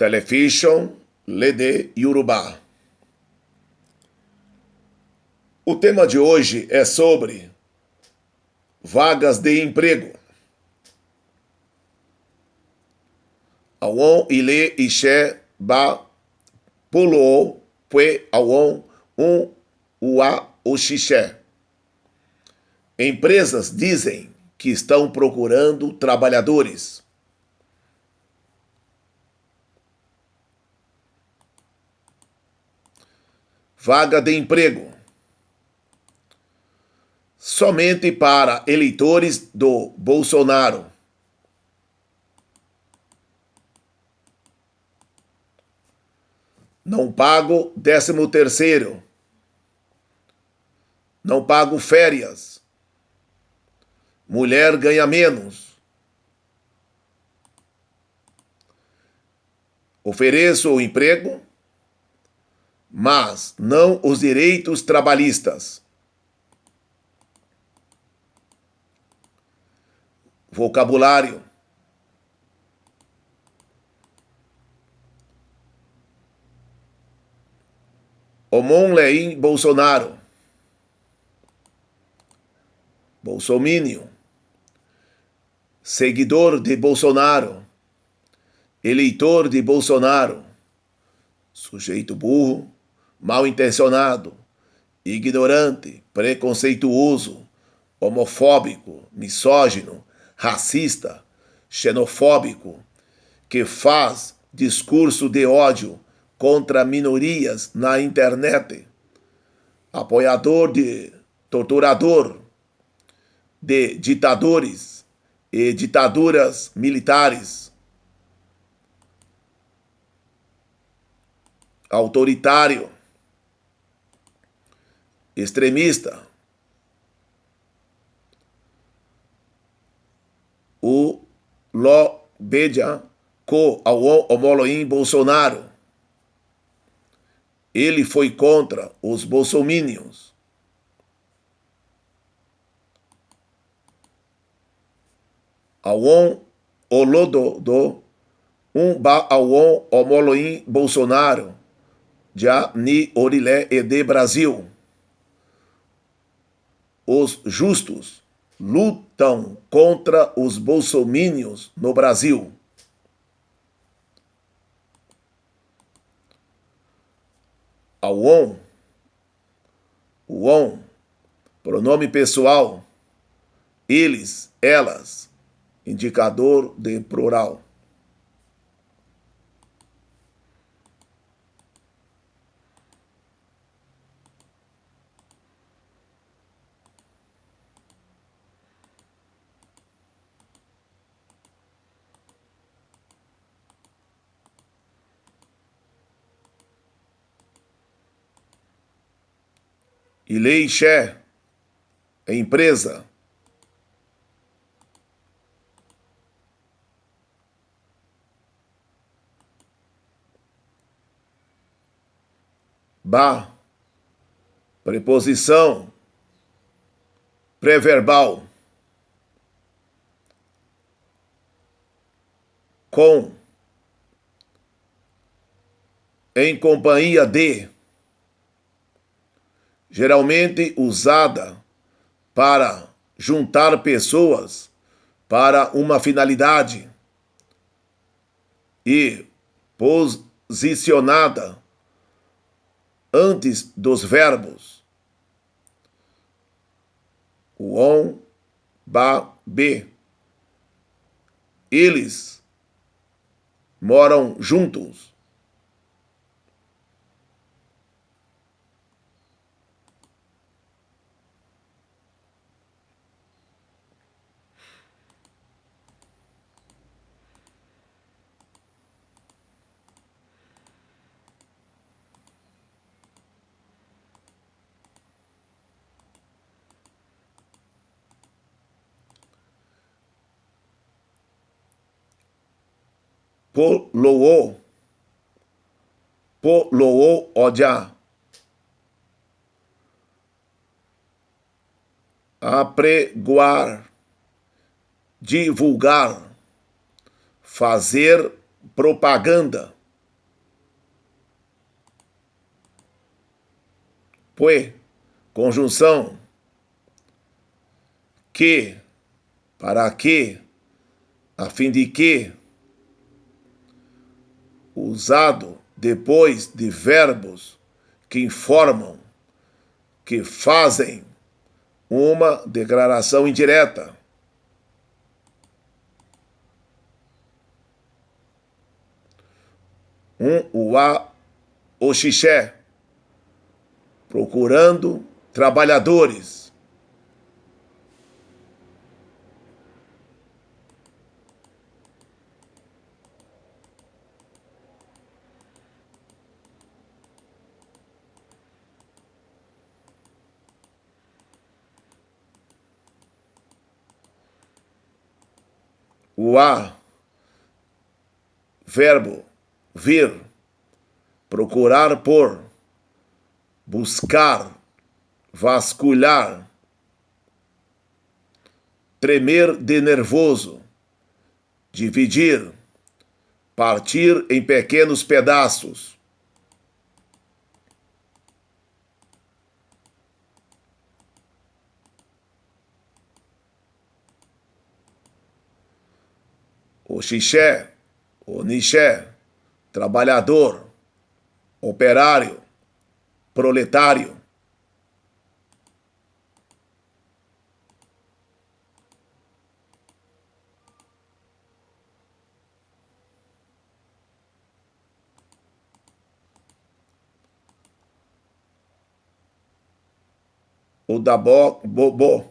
Television Lede Yorùbá. O tema de hoje é sobre vagas de emprego. Àwọn ilé iṣẹ́ bá polo pé àwọn wá òṣìṣẹ́. Empresas dizem que estão procurando trabalhadores. Vaga de emprego. Somente para eleitores do Bolsonaro. Não pago 13º. Não pago férias. Mulher ganha menos. Ofereço o emprego, mas não os direitos trabalhistas. Vocabulário. Omon Bolsonaro. Bolsomínio. Seguidor de Bolsonaro. Eleitor de Bolsonaro. Sujeito burro, mal intencionado, ignorante, preconceituoso, homofóbico, misógino, racista, xenofóbico, que faz discurso de ódio contra minorias na internet, apoiador de torturador, de ditadores e ditaduras militares, autoritário, extremista, o lo beja ko ao Omoloim Bolsonaro. Ele foi contra os bolsomínios. Awon olodo ba awon Omoloim Bolsonaro. Já ni Orilé e de Brasil. Os justos lutam contra os bolsomínios no Brasil. Awon, uon, pronome pessoal, eles, elas, indicador de plural. Ileixé, empresa. Ba, preposição, pré-verbal. Com, em companhia de, geralmente usada para juntar pessoas para uma finalidade e posicionada antes dos verbos on, ba, be. Eles moram juntos. Poloô, ọjà. Apregoar, divulgar, fazer propaganda. Pue, conjunção. Que, para que, a fim de que, usado depois de verbos que informam, que fazem uma declaração indireta. O xixé, procurando trabalhadores. Verbo, vir, procurar por, buscar, vasculhar, tremer de nervoso, dividir, partir em pequenos pedaços. O xixé, o nixé, trabalhador, operário, proletário. O dabó, bobó,